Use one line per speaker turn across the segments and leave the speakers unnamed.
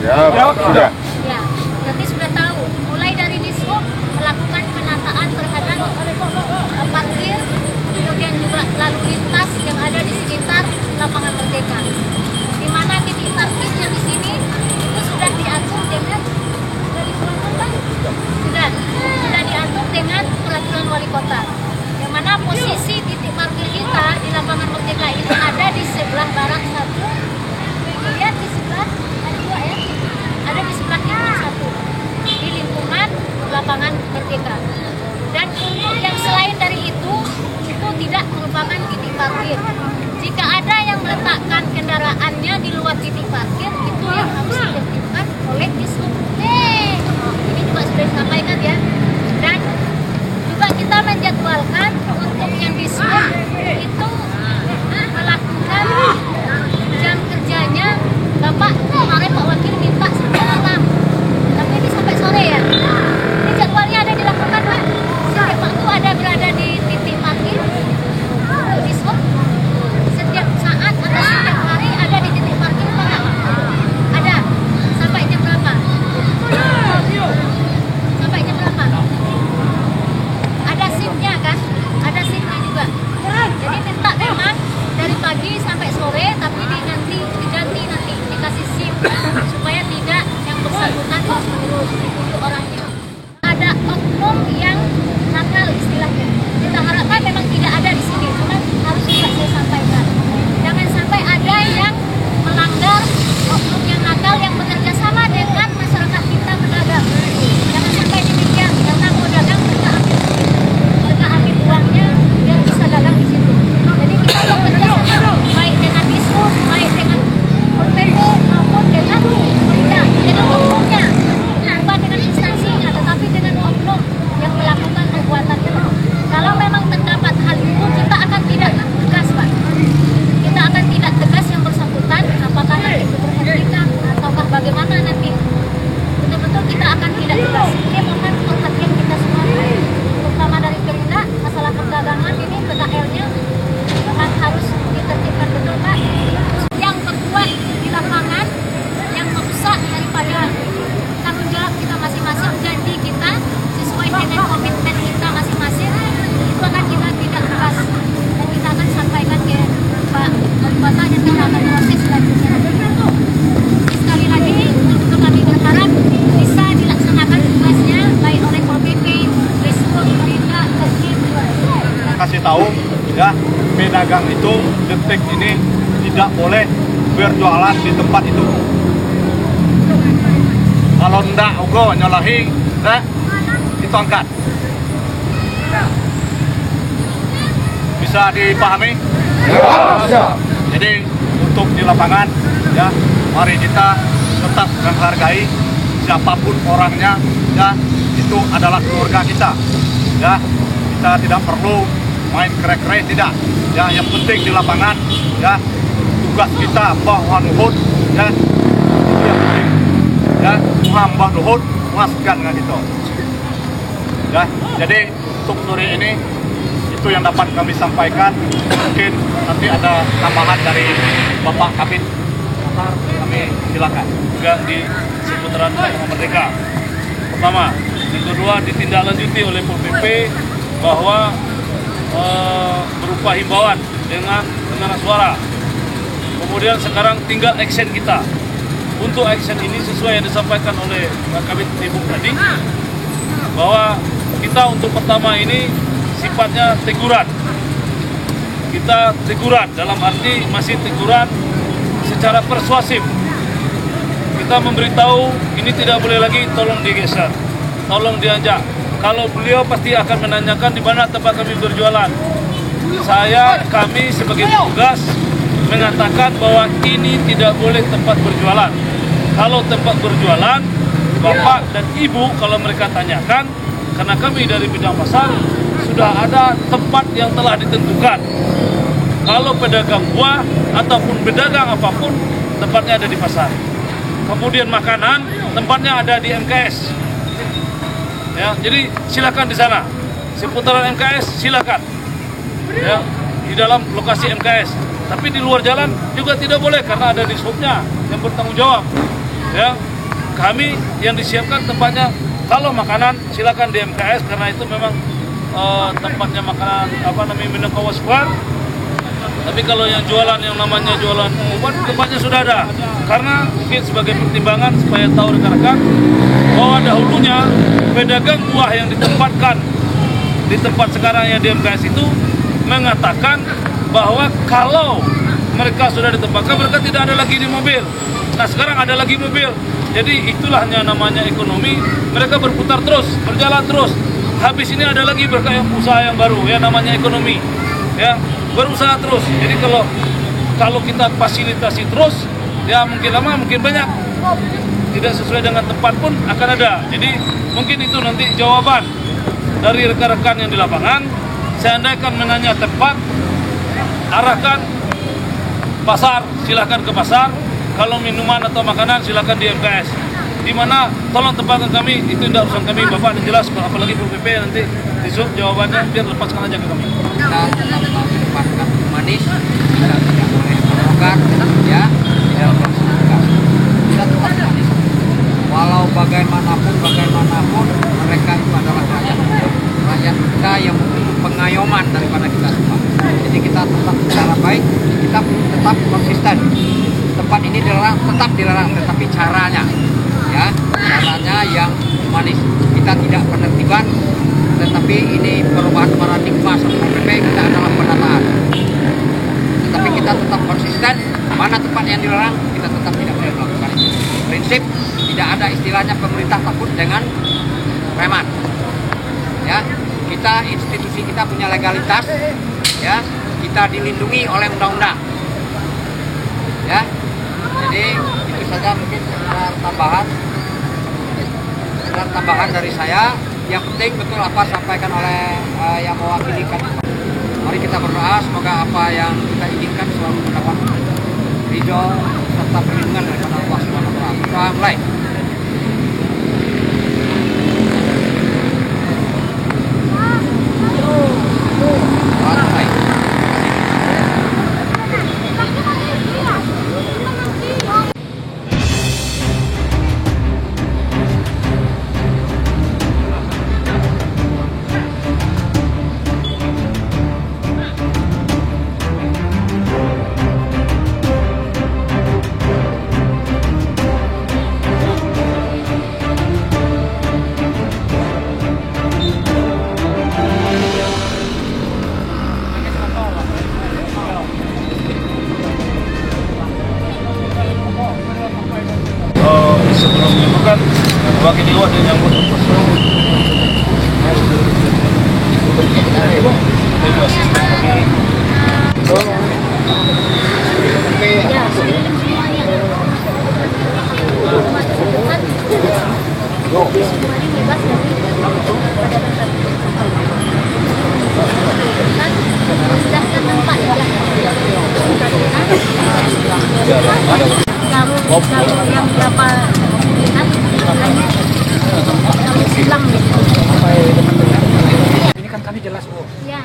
Sudah.
Ya, berarti sudah tahu. Mulai dari dishub melakukan penataan terhadap parkir, kemudian juga lalu lintas yang ada di sekitar lapangan Merdeka. Di mana titik parkir yang di sini itu sudah diatur dengan sudah diatur dengan peraturan wali kota. Yang mana posisi titik parkir kita di lapangan Merdeka ini ada di sebelah barat satu, kemudian di sebelah ada dua ya, ada di sebelah timur satu di lingkungan lapangan Merdeka. Dan untuk yang selain dari itu tidak merupakan titik parkir. Jika ada yang meletakkan kendaraannya di luar titik parkir, itu yang harus ditertibkan oleh dishub. Ini juga sudah disampaikan ya. Dan juga kita menjadwalkan untuk yang dishub itu melakukan jam kerjanya. Bapak kemarin Pak Wakil minta sampai malam, tapi ini sampai sore ya. Ini jadwalnya ada dilakukan Pak. Setiap waktu ada berada di titik parkir dishub. Setiap saat atau setiap hari ada di titik parkir Pak? Ada. Sampai jam berapa? Sampai jam berapa? Ada shiftnya kan? Ada shiftnya juga. Jadi minta memang dari pagi sampai sore, tapi diganti nanti dikasih shift supaya tidak yang bersangkutan terus untuk orangnya. Ada oknum yang nakal istilahnya. Kita harapkan memang tidak ada di sini, cuma harus juga saya sampaikan. Jangan sampai ada yang melanggar, oknum yang nakal yang bekerja sama dengan masyarakat kita pedagang. Jangan sampai demikian, karena mau dagang mereka ambil uangnya dan bisa dagang di situ. Jadi kita bekerja sama baik dengan dishub, baik dengan PP maupun dengan pemerintah, dengan oknumnya, bukan dengan instansinya, tetapi dengan oknum yang melakukan perbuatan itu. Kalau memang terdapat hal itu, kita akan tidak tegas, Pak. Kita akan tidak tegas yang bersangkutan, apakah nanti diberhentikan ataukah bagaimana nanti. Betul-betul kita akan tidak tegas. Ini mohon perhatian kita semua, terutama dari Pemda, masalah perdagangan ini PKL-nya memang harus ditertibkan betul, Pak. Yang berbuat di lapangan, yang merusak daripada tanggung jawab kita masing-masing, janji kita sesuai dengan komitmen kita masing-masing, itu akan kita tidak tegas dan kita akan sampaikan ke Pak Wali Kota dan kita akan proses selanjutnya. Sekali lagi, untuk kami berharap bisa dilaksanakan tugasnya baik oleh Pol PP, dishub, pemerintah, tertib.
Kasih tahu ya, pedagang itu detik ini tidak boleh berjualan di tempat itu. Kalau ndak ugo nyalahi, itu angkat. Bisa dipahami? Ya. Jadi untuk di lapangan ya, mari kita tetap menghargai siapapun orangnya ya, itu adalah keluarga kita. Ya, kita tidak perlu main kere-kere, tidak. Ya, yang penting di lapangan ya, tugas kita bahwa nuhut ya, itu yang penting. Ya, hamba nuhut maskan dengan itu. Ya, jadi untuk sore ini itu yang dapat kami sampaikan. Mungkin nanti ada tambahan dari Bapak Kabit, kami silakan.
Juga di seputaran Merdeka. Pertama, yang kedua ditindaklanjuti oleh Pol PP bahwa berupa himbauan dengan suara. Kemudian sekarang tinggal action kita. Untuk action ini sesuai yang disampaikan oleh Pak Kabit Ibu tadi, bahwa kita untuk pertama ini sifatnya teguran. Kita teguran dalam arti masih teguran secara persuasif. Kita memberitahu ini tidak boleh lagi, tolong digeser, tolong diajak. Kalau beliau pasti akan menanyakan di mana tempat kami berjualan. Kami sebagai tugas mengatakan bahwa ini tidak boleh tempat berjualan. Kalau tempat berjualan, Bapak dan Ibu kalau mereka tanyakan, karena kami dari bidang pasar sudah ada tempat yang telah ditentukan. Kalau pedagang buah ataupun pedagang apapun, tempatnya ada di pasar. Kemudian makanan, tempatnya ada di MKS. Ya, jadi silakan di sana. Seputaran MKS silakan. Ya, di dalam lokasi MKS. Tapi di luar jalan juga tidak boleh karena ada dishubnya yang bertanggung jawab. Ya, kami yang disiapkan tempatnya, kalau makanan silakan di MKS karena itu memang tempatnya makanan Minangkabau Square. Tapi kalau yang jualan yang namanya jualan obat, tempatnya sudah ada. Karena mungkin sebagai pertimbangan supaya tahu rekan-rekan bahwa dahulunya pedagang buah yang ditempatkan di tempat sekarang yang di MKS itu mengatakan bahwa kalau mereka sudah ditempatkan, mereka tidak ada lagi di mobil. Nah sekarang ada lagi mobil. Jadi itulah yang namanya ekonomi. Mereka berputar terus, berjalan terus. Habis ini ada lagi usaha yang baru, ya namanya ekonomi. Ya, berusaha terus. Jadi kalau kita fasilitasi terus, ya mungkin lama, mungkin banyak. Tidak sesuai dengan tempat pun akan ada. Jadi mungkin itu nanti jawaban dari rekan-rekan yang di lapangan. Seandainya menanya tempat, arahkan pasar, silahkan ke pasar. Kalau minuman atau makanan silahkan di MKS. Di mana tolong tempatkan kami, itu tidak urusan kami, Bapak dan jelas, apalagi Pol PP nanti besok jawabannya biar lepaskan aja ke kami.
Kita tetap menempatkan manis, kita tidak boleh merokat, ya, tidak bersedekah. Kita tetap manis. Walau bagaimanapun mereka itu adalah rakyat kita yang membutuhkan pengayoman daripada kita semua. Jadi kita tetap secara baik, kita tetap konsisten. Tempat ini tetap dilarang, tetapi caranya, ya, caranya yang manis. Kita tidak penertiban, tetapi ini perubahan paradigma Satpol PP, kita adalah penataan. Tetapi kita tetap konsisten, mana tempat yang dilarang, kita tetap tidak boleh melakukan itu. Prinsip, tidak ada istilahnya pemerintah takut dengan preman. Ya, institusi kita punya legalitas, ya, kita dilindungi oleh undang-undang. Ya, jadi itu saja mungkin tambahan dari saya. Yang penting betul apa sampaikan oleh yang mewakili kami. Mari kita berdoa semoga apa yang kita inginkan selalu mendapat ridho serta perlindungan dari Allah Subhanahu wa taala. Doa mulai.
Sebelum itu kan bagi dewa dan nyambut
kalau yang berapa silang gitu.
Ini kan kami jelas, Bu.
Ya,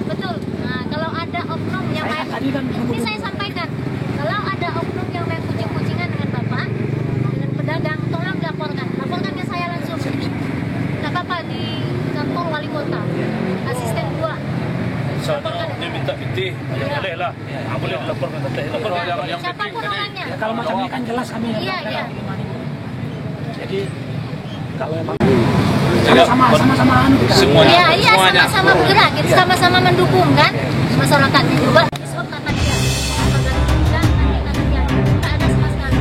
betul. Nah, kalau ada oknum yang main, ini saya sampaikan, kalau ada oknum yang main kucing-kucingan dengan Bapak, dengan pedagang, tolong laporkan ke saya langsung. Tidak apa-apa di kantor wali kota, asisten 2.
misalnya dia minta piti, boleh lah. Boleh dilaporkan ke saya. Laporkan yang
siapapun orangnya.
Ya, kalau macam ini kan jelas kami yang
Iya.
Jadi kalau emang
Jadi,
sama-sama anu kita.
semuanya.
Iya, sama-sama bergerak, kita sama-sama mendukung kan masyarakatnya juga. Sebab kata dia, apabila tidak nanti kata dia tidak ada sama sekali.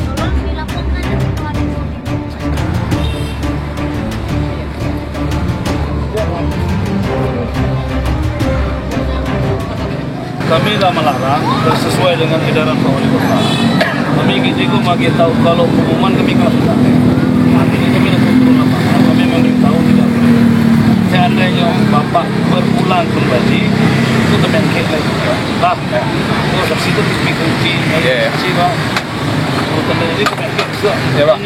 Tolong dilaporkan dan dikeluarkan.
Kami tidak melarang sesuai dengan edaran Pak Wali Kota. Kami juga bagi tahu kalau pengumuman kami lakukan. Ini kami lakukan turun lapangan. Kami memberitahu tidak boleh. Seandainya Bapak berulang kembali, itu kami angkat lagi. Lah, itu saksi itu bisa kunci. Saksi Pak. Kalau kembali kami angkat juga. Ya Pak.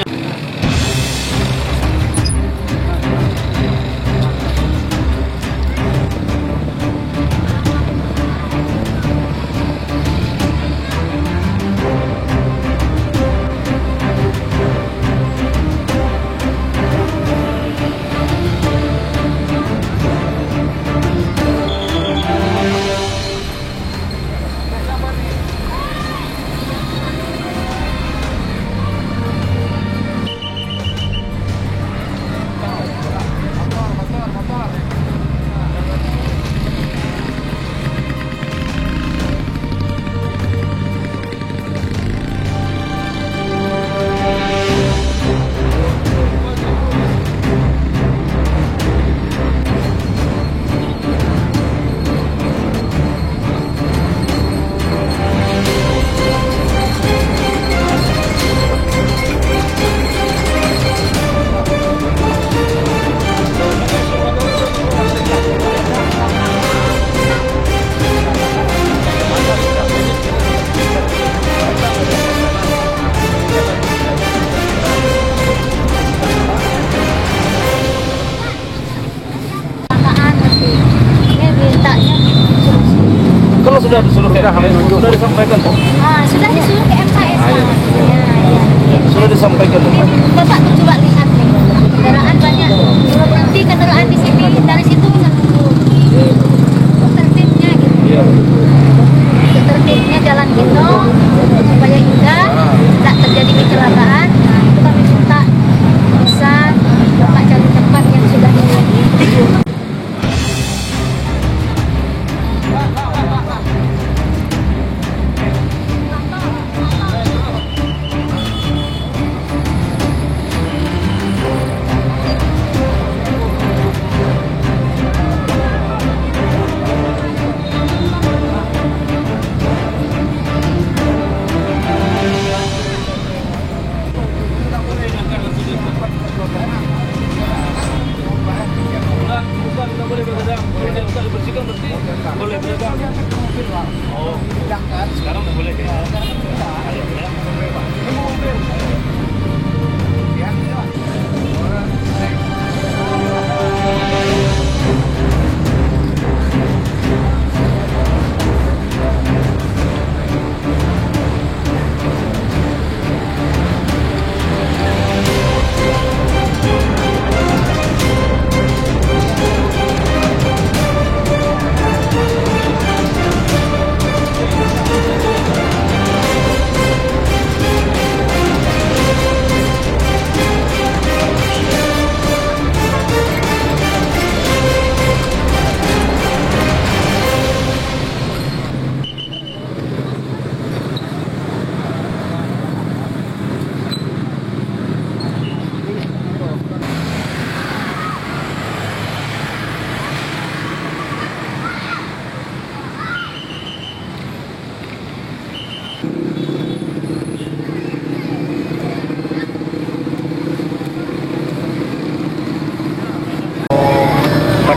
Oh sudah disampaikan.
Sudah disuruh ke MKS.
Sudah disampaikan.
Ini Bapak tuh coba lihat nih, kendaraan banyak. Kalau berhenti kendaraan di sini, dari situ bisa turun. Tertibnya gitu.
Iya.
Tertibnya jalan gitu supaya indah, tidak terjadi kecelakaan. Nah, itu kami minta bisa Bapak cari tempat yang sudah diuji.
Bukan boleh berdagang. Tidak usah dibersihkan berarti boleh berdagang. Oh, sekarang udah boleh ya.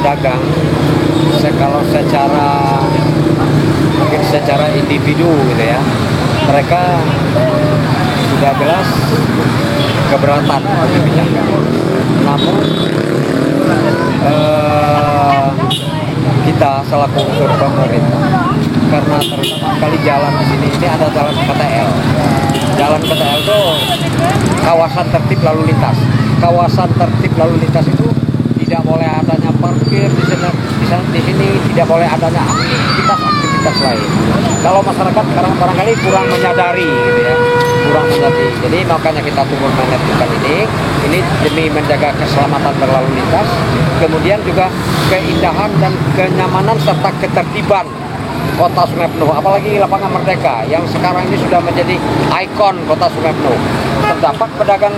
Pedagang, kalau secara individu gitu ya, mereka sudah jelas keberatan kebijakan. Namun kita selaku unsur pemerintah, karena terutama kali jalan di sini ini ada jalan KTL. Jalan KTL itu kawasan tertib lalu lintas. Kawasan tertib lalu lintas itu tidak boleh adanya parkir di sini tidak boleh adanya aktivitas lain. Kalau masyarakat sekarang barangkali kurang menyadari gitu ya, kurang menyadari. Jadi makanya kita turun menertibkan ini demi menjaga keselamatan berlalu lintas, kemudian juga keindahan dan kenyamanan serta ketertiban Kota Sungai Penuh, apalagi Lapangan Merdeka yang sekarang ini sudah menjadi ikon Kota Sungai Penuh. Terdapat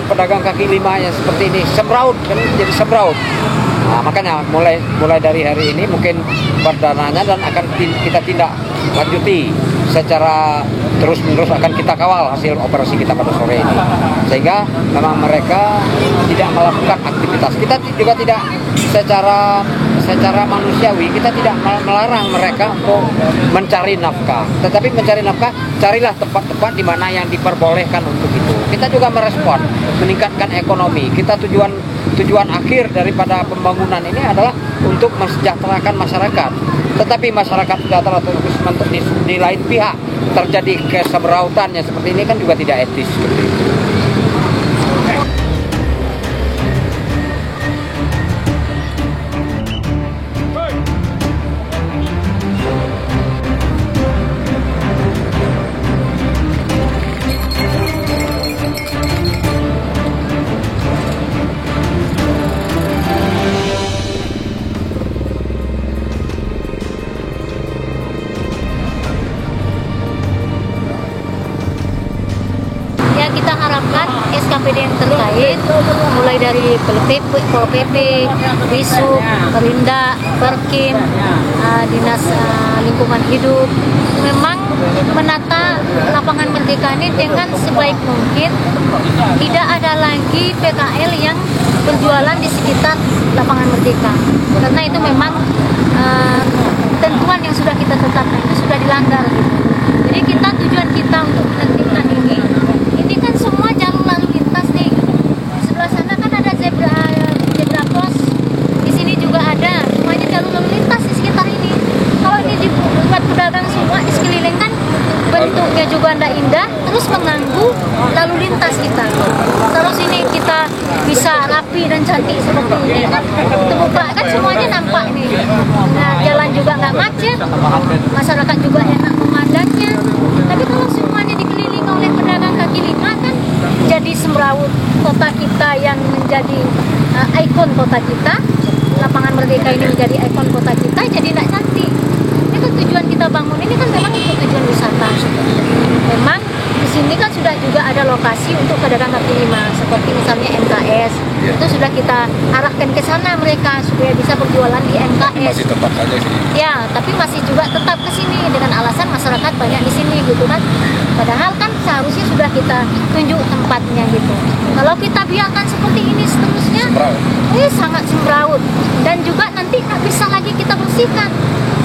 pedagang kaki lima yang seperti ini, sembraut, kan jadi sembraut. Nah, makanya mulai dari hari ini mungkin perdananya dan akan kita tindak lanjuti secara terus-menerus, akan kita kawal hasil operasi kita pada sore ini, sehingga memang mereka tidak melakukan aktivitas. Kita juga tidak secara manusiawi, kita tidak melarang mereka untuk mencari nafkah, tetapi mencari nafkah carilah tempat-tempat di mana yang diperbolehkan untuk itu. Kita juga merespon meningkatkan ekonomi. Kita tujuan akhir daripada pembangunan ini adalah untuk mensejahterakan masyarakat. Tetapi masyarakat sejahtera terus di lain pihak terjadi kesemrautan yang seperti ini kan juga tidak etis seperti itu.
Kita harapkan SKPD yang terkait, mulai dari Pol PP, Wisub, Perindak, Perkim, Dinas Lingkungan Hidup, memang menata Lapangan Merdeka ini dengan sebaik mungkin. Tidak ada lagi PKL yang berjualan di sekitar Lapangan Merdeka, karena itu memang ketentuan yang sudah kita tetapkan itu sudah dilanggar. Jadi tujuan kita untuk menertibkan ini kan semua jalur lalu lintas nih. Di sebelah sana kan ada zebra cross, di sini juga ada, semuanya jalur lalu lintas di sekitar ini. Kalau ini dibuat pedagang semua bentuknya juga tidak indah, terus mengganggu lalu lintas kita. Terus ini kita bisa rapi dan cantik seperti ini kan, terbuka kan semuanya nampak nih. Nah, jalan juga nggak macet, masyarakat juga enak memandangnya. Tapi kalau semuanya dikelilingi oleh pedagang kaki lima kan jadi semrawut kota kita yang menjadi ikon kota kita. Lapangan Merdeka ini menjadi ikon kota kita, jadi tidak cantik. Ini kan tujuan kita bangun ini kan memang untuk tujuan wisata. Memang di sini kan sudah juga ada lokasi untuk pedagang kaki lima, seperti misalnya MKS. Itu sudah kita arahkan ke sana mereka supaya bisa berjualan di MKS.
Masih tetap saja sih.
Ya, tapi masih juga tetap ke sini dengan alasan masyarakat banyak di sini gitu kan. Padahal kan seharusnya sudah kita tunjuk tempatnya gitu. Kalau kita biarkan seperti ini seterusnya, sangat semrawut. Dan juga nanti tak bisa lagi kita bersihkan.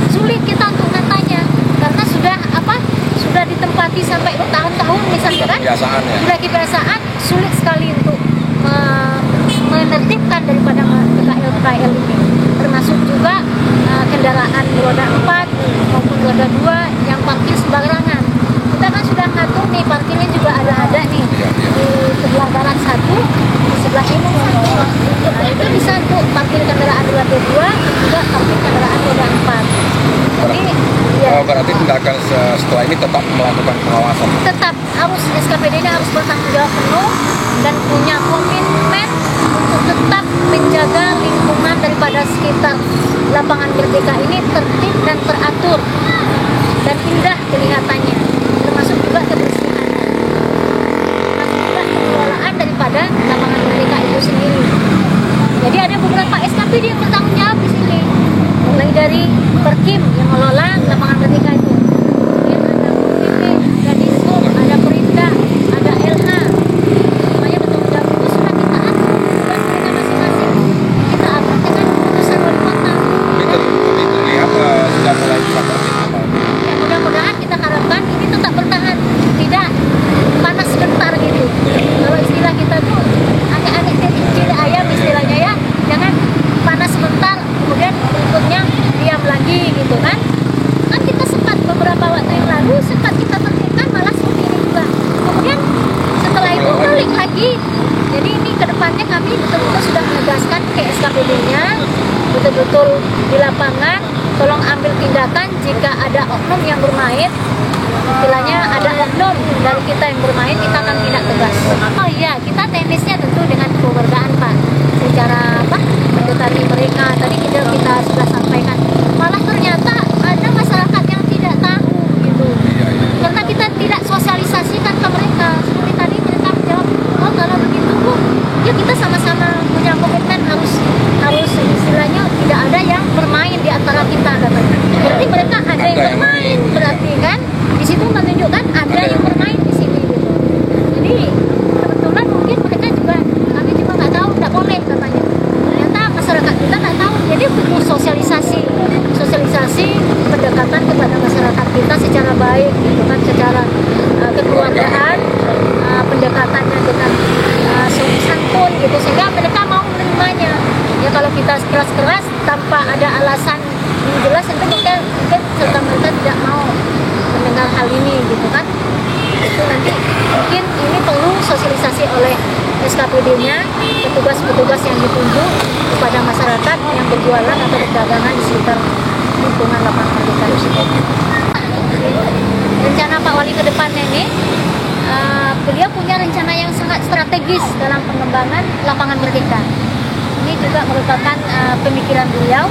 Sulit kita untuk natanya karena sudah ditempati sampai bertahun-tahun misalnya kan.
Kebiasaan ya.
Sudah kebiasaan, sulit sekali untuk menertibkan daripada PKL ini. Termasuk juga kendaraan roda 4 maupun roda 2 yang parkir sembarangan. Kita kan sudah ngatur nih, parkirnya juga ada nih di sebelah barat satu, di sebelah timur satu. Nah, itu bisa untuk parkir kendaraan roda 2 juga parkir kendaraan roda 4. Jadi ya,
Berarti tindakan setelah ini tetap melakukan pengawasan.
tetap harus SKPD ini harus bertanggung jawab penuh dan punya komitmen untuk tetap menjaga lingkungan daripada sekitar lapangan Merdeka ini tertib dan teratur dan indah kelihatannya, termasuk juga kebersihannya, termasuk juga pengelolaan daripada lapangan Merdeka itu sendiri. Jadi ada beberapa SKPD yang bertanggung jawab di sini, mulai dari Perkim yang mengelola lapangan Merdeka itu. Kemudian ada UPP, ada Dishub, ada Perinda, ada LH. Semuanya bertanggung jawab itu sudah kita atur dan mereka masing-masing kita atur dengan keputusan wali kota.
Tapi terlihat sudah mulai bisa tertib.
Ya, mudah-mudahan kita harapkan ini tetap bertahan, tidak panas sebentar gitu. Kalau istilah kita tuh agak-agak ciri ayam istilahnya ya, jangan panas sebentar kemudian berikutnya diam lagi gitu kan. Kan kita sempat beberapa waktu yang lalu sempat kita tertibkan malah seperti ini juga. Kemudian setelah itu balik lagi. Jadi ini kedepannya kami betul-betul sudah menegaskan ke SKPD-nya, betul-betul di lapangan tolong ambil tindakan jika ada oknum yang bermain. Istilahnya ada oknum dari kita yang bermain, kita akan tindak tegas. Oh iya, kita teknisnya tentu dengan kekeluargaan Pak. Secara mendekati mereka, tadi kita sudah sampaikan. Malah ternyata ada masyarakat yang tidak tahu gitu. Karena kita tidak sosialisasikan ke mereka. Seperti tadi mereka menjawab, oh kalau begitu Bu, ya kita sama-sama punya komitmen harus istilahnya tidak ada yang bermain di antara kita katanya. Berarti mereka ada yang bermain, berarti kan di situ menunjukkan ada yang bermain di sini gitu. Jadi kebetulan mungkin mereka juga, kami juga nggak tahu, nggak boleh katanya. Ternyata masyarakat kita nggak tahu. Jadi butuh sosialisasi pendekatan kepada masyarakat kita secara baik gitu kan, secara kekeluargaan, pendekatannya dengan santun gitu sehingga mereka mau menerimanya. Ya kalau kita keras-keras tanpa ada alasan yang jelas, tentu mungkin serta-merta tidak mau mendengar hal ini gitu kan. Itu nanti mungkin ini perlu sosialisasi oleh SKPD-nya, petugas-petugas yang ditunjuk kepada masyarakat yang berjualan atau berdagangan di sekitar lingkungan lapangan Merdeka tersebut. Rencana Pak Wali ke depannya ini, beliau punya rencana yang sangat strategis dalam pengembangan lapangan Merdeka. Ini juga merupakan pemikiran beliau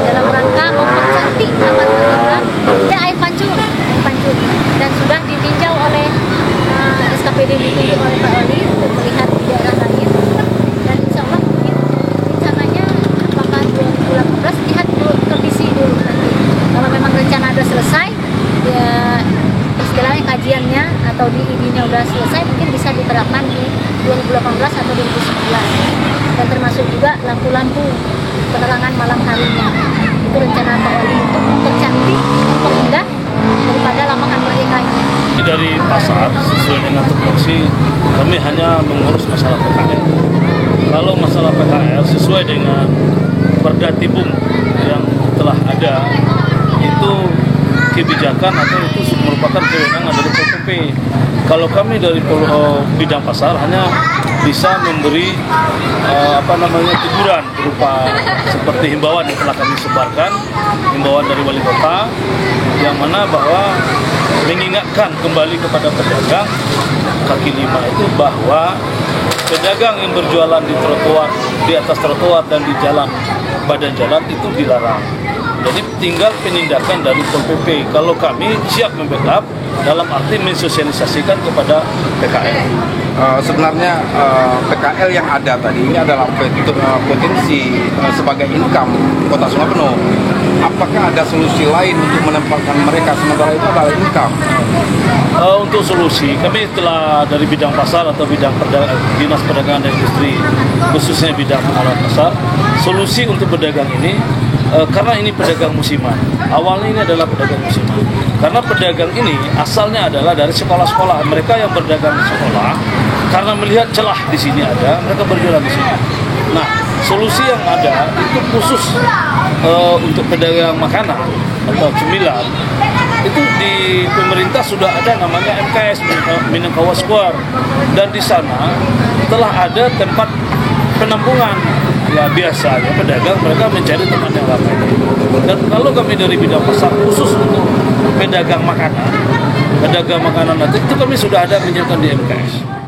dalam rangka mempercantik lapangan Merdeka dan air pancur dan sudah ditinjau oleh SKPD ditunjuk oleh Pak Wali untuk melihat di daerah lain, dan insya Allah mungkin rencananya apakah 2018 lihat dulu kondisi dulu nanti. Kalau memang rencana sudah selesai ya, istilahnya kajiannya atau DID-nya sudah selesai, mungkin bisa diterapkan di 2018 atau 2019, dan termasuk juga lampu-lampu penerangan malam harinya. Itu rencana Pak Wali untuk mempercantik, memperindah daripada lapangan Merdeka ini.
Dari pasar sesuai dengan tupoksi, kami hanya mengurus masalah PKL. Kalau masalah PKL sesuai dengan Perda Tibung yang telah ada, itu kebijakan atau itu merupakan kewenangan dari PPP. Kalau kami dari bidang pasar hanya bisa memberi teguran berupa seperti himbauan yang telah kami sebarkan, himbauan dari wali kota, yang mana bahwa mengingatkan kembali kepada pedagang kaki lima itu bahwa pedagang yang berjualan di trotoar, di atas trotoar dan di jalan badan jalan itu dilarang. Jadi tinggal penindakan dari Pol PP. Kalau kami siap membackup dalam arti mensosialisasikan kepada PKL.
Sebenarnya PKL yang ada tadi ini adalah potensi sebagai income Kota Sungai Penuh. Apakah ada solusi lain untuk menempatkan mereka sementara itu adalah income?
Untuk solusi, kami telah dari bidang pasar atau bidang dinas perdagangan dan industri, khususnya bidang pengelolaan pasar, solusi untuk pedagang ini, karena ini pedagang musiman. Awalnya ini adalah pedagang musiman. Karena pedagang ini asalnya adalah dari sekolah-sekolah. Mereka yang berdagang di sekolah, karena melihat celah di sini ada, mereka berjualan di sini. Nah, solusi yang ada itu khusus untuk pedagang makanan atau cemilan. Itu di pemerintah sudah ada namanya MKS, Minangkabau Square, dan di sana telah ada tempat penampungan. Ya biasanya pedagang mereka mencari tempat yang ramai. Dan kalau kami dari bidang pasar khusus untuk pedagang makanan nanti itu kami sudah ada menyiapkan di MKS.